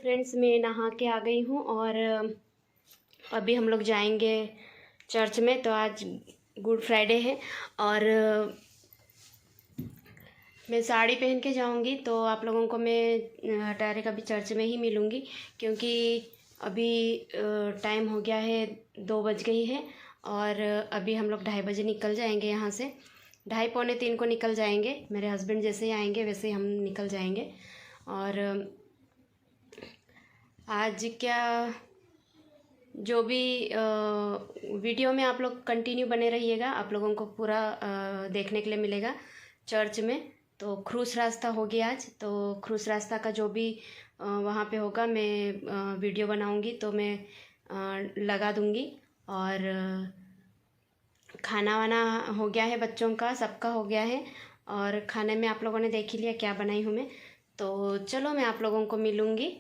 Friends, मैं नहा के आ गई हूँ और अभी हम लोग जाएंगे चर्च में। तो आज गुड फ्राइडे है और मैं साड़ी पहन के जाऊंगी, तो आप लोगों को मैं डायरेक्ट अभी चर्च में ही मिलूंगी, क्योंकि अभी टाइम हो गया है, 2 बज गई है और अभी हम लोग 2:30 बजे निकल जाएंगे यहाँ से। 2:30 पौने 3 को निकल जाएंगे। मेरे हस्बैंड जैसे ही आएंगे वैसे ही हम निकल जाएंगे। और आज क्या जो भी वीडियो में आप लोग कंटिन्यू बने रहिएगा, आप लोगों को पूरा देखने के लिए मिलेगा चर्च में। तो क्रूस रास्ता होगी आज, तो क्रूस रास्ता का जो भी वहाँ पे होगा मैं वीडियो बनाऊंगी, तो मैं लगा दूंगी। और खाना वाना हो गया है, बच्चों का सबका हो गया है। और खाने में आप लोगों ने देख ही लिया क्या बनाई हूँ मैं। तो चलो मैं आप लोगों को मिलूँगी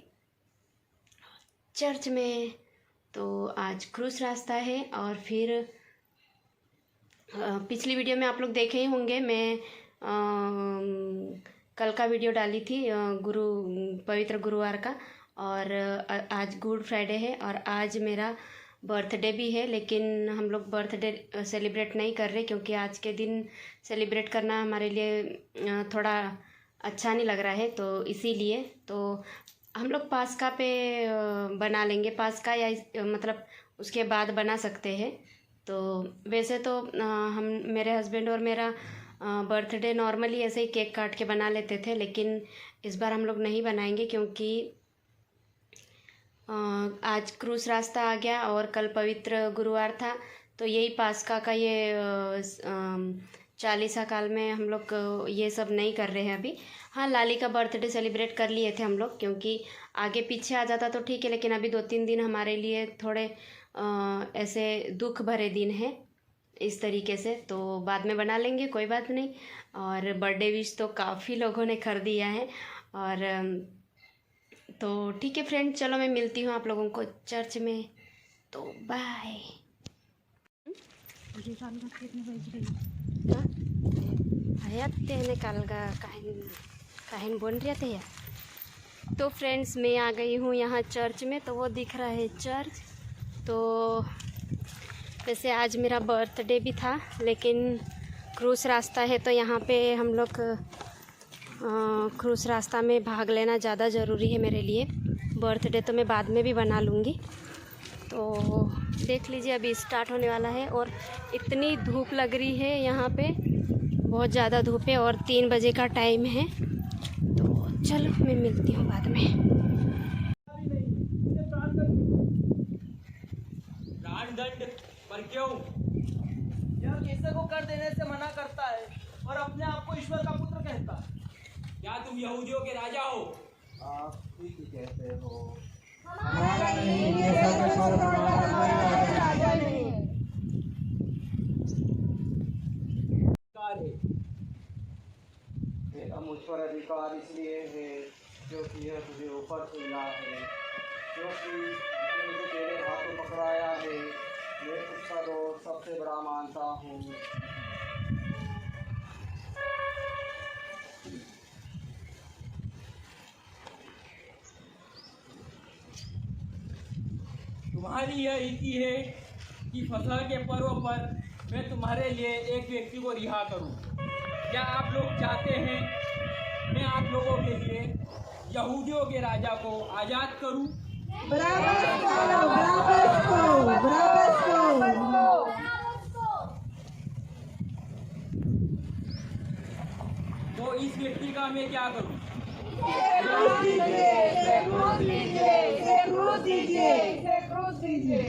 चर्च में। तो आज क्रूस रास्ता है। और फिर पिछली वीडियो में आप लोग देखे ही होंगे, मैं कल का वीडियो डाली थी पवित्र गुरुवार का। और आज गुड फ्राइडे है और आज मेरा बर्थडे भी है, लेकिन हम लोग बर्थडे सेलिब्रेट नहीं कर रहे, क्योंकि आज के दिन सेलिब्रेट करना हमारे लिए थोड़ा अच्छा नहीं लग रहा है। तो इसीलिए तो हम लोग पास्का पे बना लेंगे, पास्का या मतलब उसके बाद बना सकते हैं। तो वैसे तो हम मेरे हस्बैंड और मेरा बर्थडे नॉर्मली ऐसे ही केक काट के बना लेते थे, लेकिन इस बार हम लोग नहीं बनाएंगे, क्योंकि आज क्रूस रास्ता आ गया और कल पवित्र गुरुवार था। तो यही पास्का का ये 40 काल में हम लोग ये सब नहीं कर रहे हैं अभी। हाँ, लाली का बर्थडे सेलिब्रेट कर लिए थे हम लोग, क्योंकि आगे पीछे आ जाता तो ठीक है, लेकिन अभी 2-3 दिन हमारे लिए थोड़े ऐसे दुख भरे दिन हैं इस तरीके से। तो बाद में बना लेंगे, कोई बात नहीं। और बर्थडे विश तो काफ़ी लोगों ने कर दिया है। और तो ठीक है फ्रेंड, चलो मैं मिलती हूँ आप लोगों को चर्च में। तो बाय। काहिन बोल रहे थे यार। तो फ्रेंड्स, मैं आ गई हूँ यहाँ चर्च में। तो वो दिख रहा है चर्च। तो वैसे आज मेरा बर्थडे भी था, लेकिन क्रूस रास्ता है तो यहाँ पे हम लोग क्रूस रास्ता में भाग लेना ज़्यादा ज़रूरी है मेरे लिए। बर्थडे तो मैं बाद में भी बना लूँगी। तो देख लीजिए, अभी स्टार्ट होने वाला है और इतनी धूप लग रही है यहाँ पे, बहुत ज़्यादा धूप है और 3 बजे का टाइम है। तो चलो मैं मिलती हूँ बाद में। दंड पर क्यों? यह किसी को कर देने से मना करता है और अपने आप को ईश्वर का पुत्र कहता है। क्या तुम यहूदियों के राजा हो? आप ठीक ही कहते हो। हमारा नहीं, ऐसा तो हमारा राजा नहीं है। मेरा मुझ पर अधिकार इसलिए है क्योंकि यह तुझे ऊपर से मिला है, क्योंकि मुझे तेरे हाथों पकड़ाया है। मैं उसका दोस्त सबसे बड़ा मानता हूँ। तुम्हारी यह रीति है कि फसह के पर्व पर मैं तुम्हारे लिए एक व्यक्ति को रिहा करूं। क्या आप लोग चाहते हैं मैं आप लोगों के लिए यहूदियों के राजा को आजाद करूं? तो इस व्यक्ति का मैं क्या करूं? क्रूस दीजिए।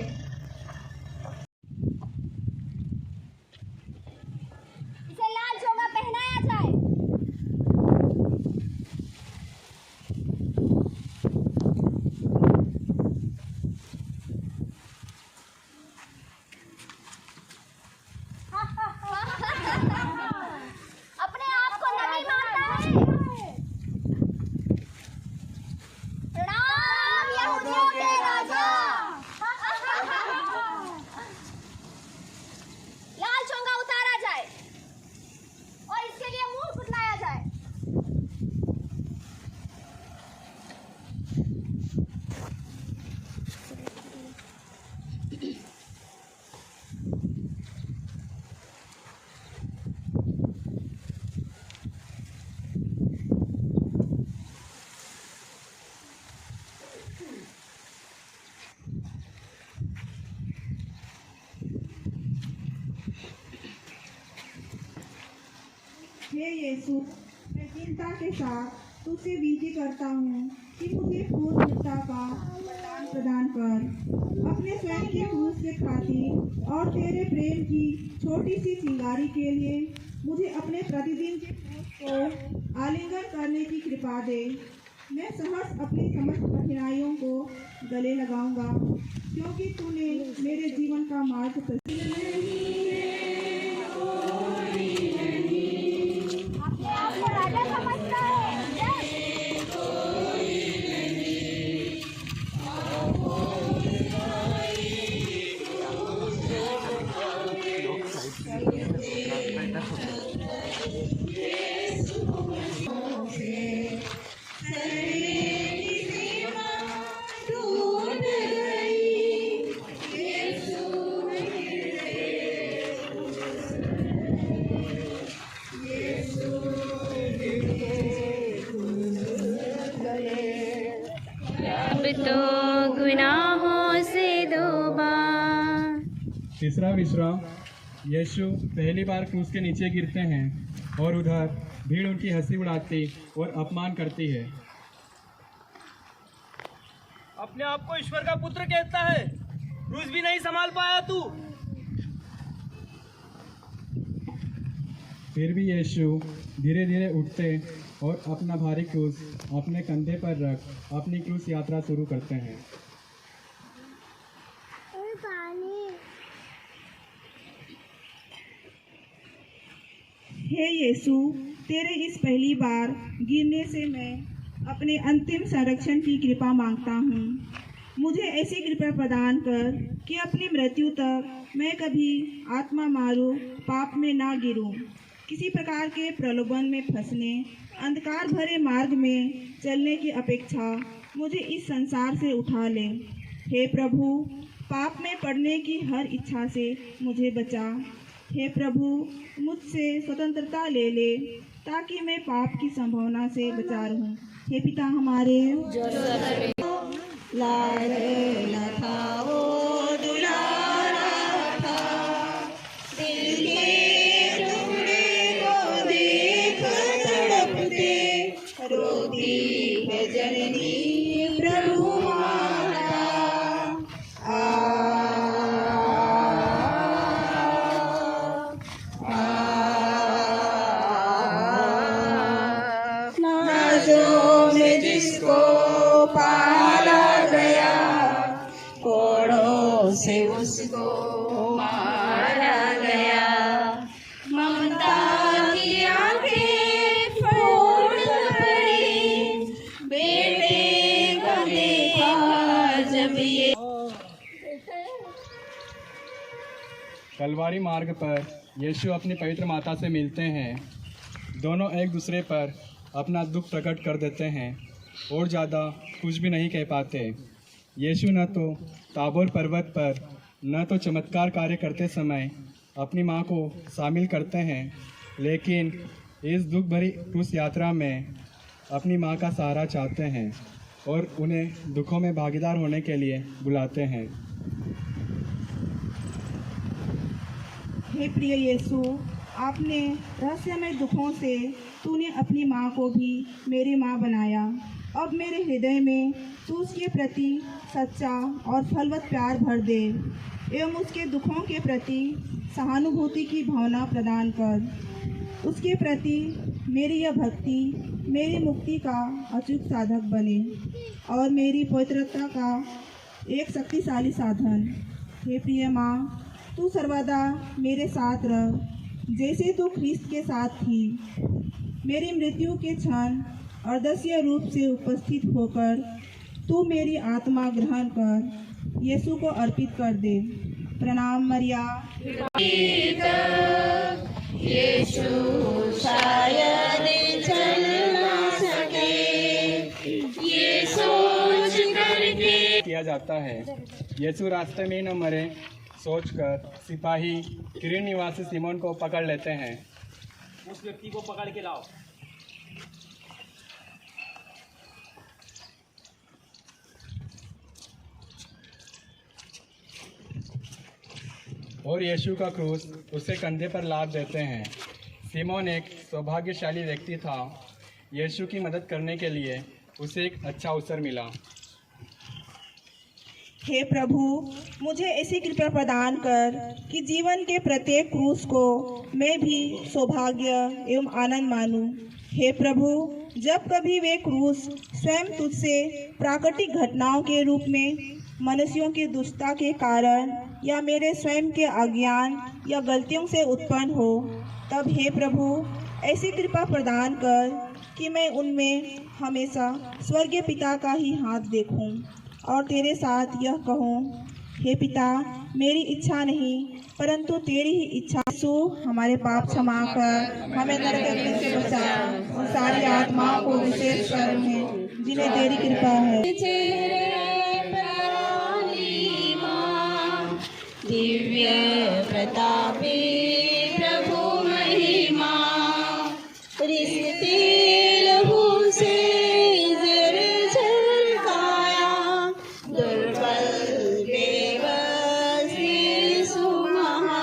इसे लाल चोगा पहनाया जाए। अपने आप को नबी मानता है। प्रणाम यहूदियों के राजा। हे यीशु, मैं चिंता के साथ तुझसे विनती करता हूँ कि मुझे पूर्णता का वरदान प्रदान कर। अपने स्वयं के क्रूस के खातिर और तेरे प्रेम की छोटी सी चिंगारी के लिए मुझे अपने प्रतिदिन के क्रूस को आलिंगन करने की कृपा दे। मैं सहर्ष अपनी समस्त कठिनाइयों को गले लगाऊंगा, क्योंकि तूने मेरे जीवन का मार्ग अपने आप को राजा समझता है। तो गुनाहों से दोबार। तीसरा विश्राम। यीशु पहली बार क्रूस के नीचे गिरते हैं और उधर भीड़ उनकी हंसी उड़ाती और अपमान करती है। अपने आप को ईश्वर का पुत्र कहता है, क्रूस भी नहीं संभाल पाया तू। फिर भी यीशु धीरे धीरे उठते और अपना भारी क्रूस अपने कंधे पर रख अपनी क्रूस यात्रा शुरू करते हैं। हे यीशु, तेरे इस पहली बार गिरने से मैं अपने अंतिम संरक्षण की कृपा मांगता हूँ। मुझे ऐसी कृपा प्रदान कर कि अपनी मृत्यु तक मैं कभी आत्मा मारू पाप में ना गिरूं, किसी प्रकार के प्रलोभन में फंसने, अंधकार भरे मार्ग में चलने की अपेक्षा मुझे इस संसार से उठा ले। हे प्रभु, पाप में पड़ने की हर इच्छा से मुझे बचा। हे प्रभु, मुझसे स्वतंत्रता ले ले ताकि मैं पाप की संभावना से बचा रहूं। हे पिता हमारे, लाडला था वो दुलारा था, दिल के टुकड़े को देख तड़पते, रोती है जननी प्रभु माता। नाजों में जिसको पाला गया, कोड़ों से उसको मारा गया, ममता की आंखें फोड़ पड़ी, बेटे का देखा जब ये। कलवारी मार्ग पर यीशु अपनी पवित्र माता से मिलते हैं। दोनों एक दूसरे पर अपना दुख प्रकट कर देते हैं और ज़्यादा कुछ भी नहीं कह पाते। यीशु न तो ताबोर पर्वत पर न तो चमत्कार कार्य करते समय अपनी माँ को शामिल करते हैं, लेकिन इस दुख भरी क्रूस यात्रा में अपनी माँ का सहारा चाहते हैं और उन्हें दुखों में भागीदार होने के लिए बुलाते हैं। हे प्रिय यीशु, आपने रहस्यमय दुखों से तूने अपनी माँ को भी मेरी माँ बनाया। अब मेरे हृदय में तू उसके प्रति सच्चा और फलवत प्यार भर दे एवं उसके दुखों के प्रति सहानुभूति की भावना प्रदान कर। उसके प्रति मेरी यह भक्ति मेरी मुक्ति का अचूक साधक बने और मेरी पवित्रता का एक शक्तिशाली साधन। हे प्रिय माँ, तू सर्वदा मेरे साथ रह, जैसे तू ख्रिस्त के साथ थी। मेरी मृत्यु के क्षण अदृश्य रूप से उपस्थित होकर तू मेरी आत्मा ग्रहण कर यीशु को अर्पित कर दे। प्रणाम मरिया। यीशु शायद चल ना सके, ये सोच करके किया जाता है। यीशु रास्ते में न मरे सोचकर सिपाही किरीन निवासी सिमोन को पकड़ लेते हैं। उस व्यक्ति को पकड़ के लाओ। और यीशु का क्रूस उसके कंधे पर लाद देते हैं। सिमोन एक सौभाग्यशाली व्यक्ति था। यीशु की मदद करने के लिए उसे एक अच्छा अवसर मिला। हे प्रभु, मुझे ऐसी कृपा प्रदान कर कि जीवन के प्रत्येक क्रूस को मैं भी सौभाग्य एवं आनंद मानूं। हे प्रभु, जब कभी वे क्रूस स्वयं तुझसे प्राकृतिक घटनाओं के रूप में मनुष्यों की दुष्टता के कारण या मेरे स्वयं के अज्ञान या गलतियों से उत्पन्न हो, तब हे प्रभु ऐसी कृपा प्रदान कर कि मैं उनमें हमेशा स्वर्गीय पिता का ही हाथ देखूं और तेरे साथ यह कहूं, हे पिता, मेरी इच्छा नहीं परंतु तेरी ही इच्छा। यीशु, हमारे पाप क्षमा कर, हमें नरक अग्नि से बचा और सारी आत्माओं को विशेष कर जिन्हें तेरी कृपा है। दिव्य प्रतापी प्रभु महिमा, रिश्ते लहू से जर झलकाया, दुर्बल बेबस यीशु महा।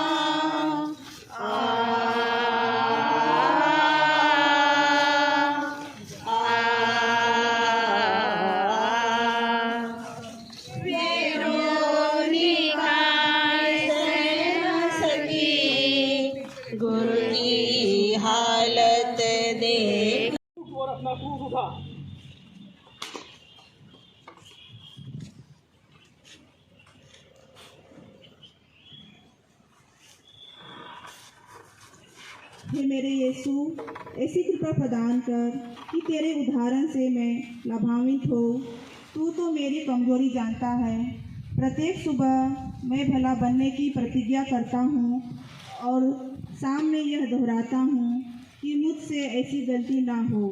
गुरु की हालत देख और अपना क्रूस उठा। हे मेरे यीशु, ऐसी कृपा प्रदान कर कि तेरे उदाहरण से मैं लाभान्वित हो। तू तो मेरी कमजोरी जानता है। प्रत्येक सुबह मैं भला बनने की प्रतिज्ञा करता हूँ और शाम में यह दोहराता हूँ कि मुझसे ऐसी गलती ना हो।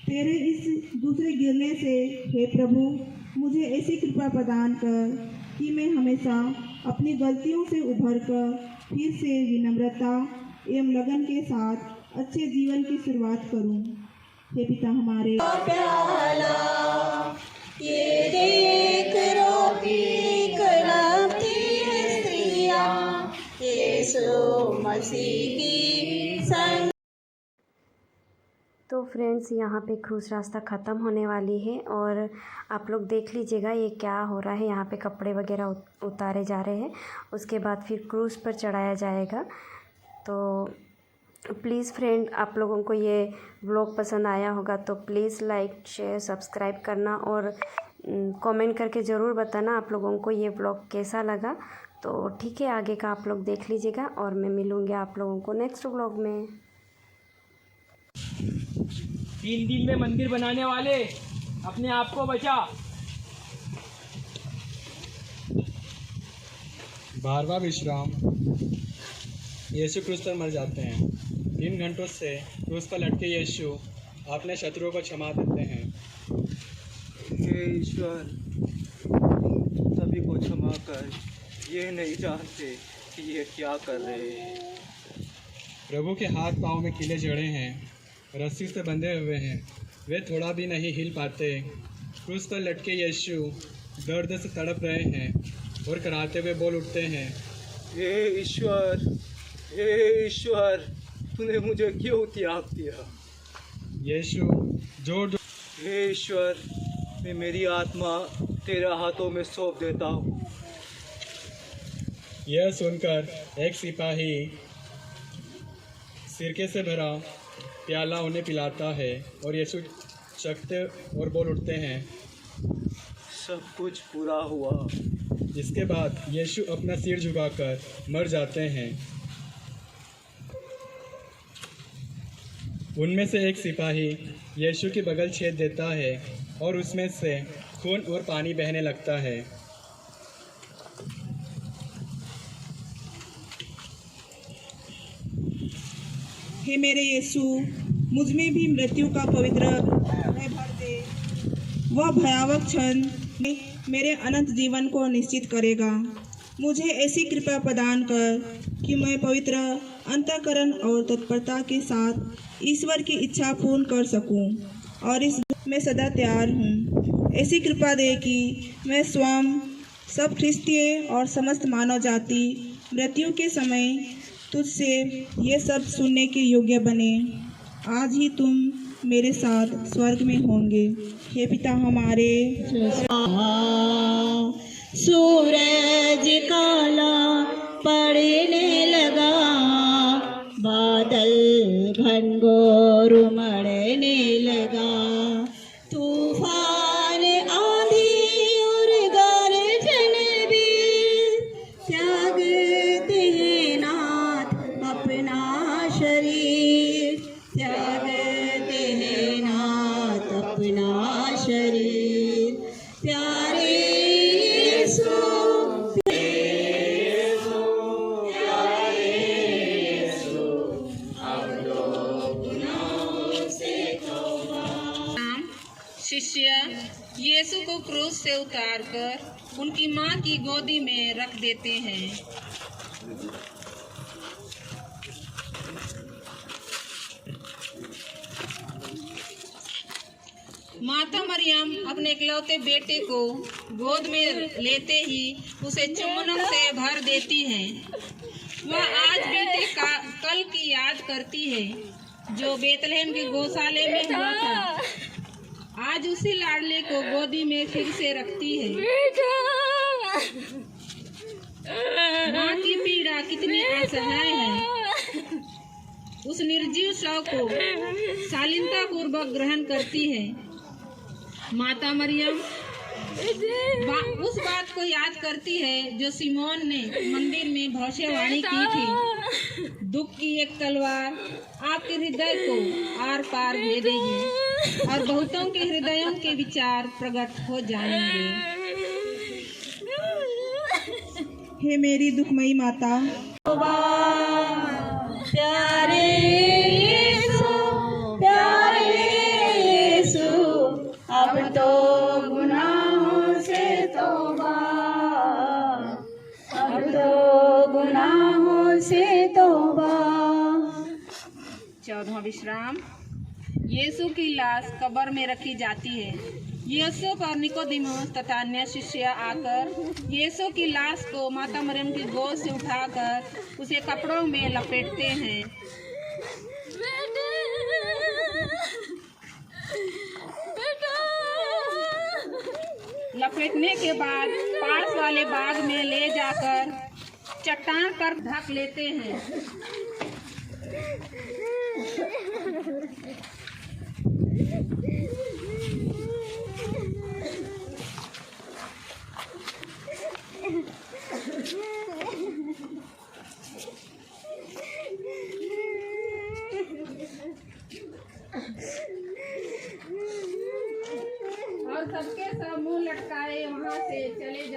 तेरे इस दूसरे गिरने से हे प्रभु मुझे ऐसी कृपा प्रदान कर कि मैं हमेशा अपनी गलतियों से उभर कर फिर से विनम्रता एवं लगन के साथ अच्छे जीवन की शुरुआत करूं। हे पिता हमारे, प्याला ये देख रोटी कलाती है स्त्रियाँ, यीशु मसीह की संग। तो फ्रेंड्स, यहाँ पे क्रूस रास्ता ख़त्म होने वाली है और आप लोग देख लीजिएगा ये क्या हो रहा है। यहाँ पे कपड़े वगैरह उतारे जा रहे हैं, उसके बाद फिर क्रूस पर चढ़ाया जाएगा। तो प्लीज़ फ्रेंड, आप लोगों को ये व्लॉग पसंद आया होगा तो प्लीज़ लाइक शेयर सब्सक्राइब करना और कमेंट करके ज़रूर बताना आप लोगों को ये व्लॉग कैसा लगा। तो ठीक है, आगे का आप लोग देख लीजिएगा और मैं मिलूँगी आप लोगों को नेक्स्ट व्लॉग में। 3 दिन में मंदिर बनाने वाले, अपने आप को बचा। 12वां विश्राम। यीशु क्रूस पर मर जाते हैं। 3 घंटों से क्रूस पर लटके यीशु अपने शत्रुओं को क्षमा देते हैं। हे ईश्वर, सभी को क्षमा कर, ये नहीं जानते कि ये क्या कर रहे हैं। प्रभु के हाथ पाँव में कीले जड़े हैं, रस्सी से बंधे हुए हैं, वे थोड़ा भी नहीं हिल पाते। क्रूस पर लटके यीशु दर्द से तड़प रहे हैं और कराहते हुए बोल उठते हैं, हे ईश्वर, तूने मुझे क्यों त्याग दिया। यीशु जोर जोर, हे ईश्वर, मैं मेरी आत्मा तेरे हाथों में सौंप देता हूँ। यह सुनकर एक सिपाही सिरके से भरा प्याला उन्हें पिलाता है और यीशु चखते और बोल उठते हैं, सब कुछ पूरा हुआ। जिसके बाद यीशु अपना सिर झुकाकर मर जाते हैं। उनमें से एक सिपाही यीशु की बगल छेद देता है और उसमें से खून और पानी बहने लगता है। हे मेरे यीशु, मुझ में भी मृत्यु का पवित्र हृदय भर दे। वह भयावह क्षण मेरे अनंत जीवन को निश्चित करेगा। मुझे ऐसी कृपा प्रदान कर कि मैं पवित्र अंतःकरण और तत्परता के साथ ईश्वर की इच्छा पूर्ण कर सकूं और इस में सदा तैयार हूं। ऐसी कृपा दे कि मैं स्वयं, सब ख्रिस्तीय और समस्त मानव जाति मृत्यु के समय तुझसे ये सब सुनने के योग्य बने। आज ही तुम मेरे साथ स्वर्ग में होंगे। हे पिता हमारे। सूरज काला पड़ने लगा, बादल घनघोर उमड़ने लगा, तूफान आंधी और गर्जन भी त्यागते हैं नाथ अपना शरीर, त्यागते हैं नाथ अपना शरीर। प्यारे शिष्य यीशु को क्रूस से उतारकर उनकी मां की गोदी में रख देते हैं। माता मरियम अपने इकलौते बेटे को गोद में लेते ही उसे चुम्बनों से भर देती हैं। वह आज बीते कल की याद करती है जो बेतलहम के गौशाले में हुआ था। आज उसी लाडले को गोदी में फिर से रखती है। माँ की पीड़ा कितनी असहाय है। उस निर्जीव शव को शालीनता पूर्वक ग्रहण करती है। माता मरियम उस बात को याद करती है जो सिमोन ने मंदिर में भविष्यवाणी की थी। दुख की एक तलवार आपके हृदय को आर पार भेदेगी और बहुतों के हृदयों के विचार प्रकट हो जाएंगे। हे मेरी दुखमयी माता, प्यारे यीशु, प्यारे यीशु, अब तो गुनाहों से तौबा, अब तो गुनाहों से तौबा। 14वां विश्राम। यीशु की लाश कब्र में रखी जाती है। यीशु पर निकोदेमुस तथा अन्य शिष्य आकर यीशु की लाश को माता मरियम की गोद से उठाकर उसे कपड़ों में लपेटते हैं। लपेटने के बाद पास वाले बाग में ले जाकर चट्टान पर ढक लेते हैं। और सबके सब मुंह लटकाए वहां से चले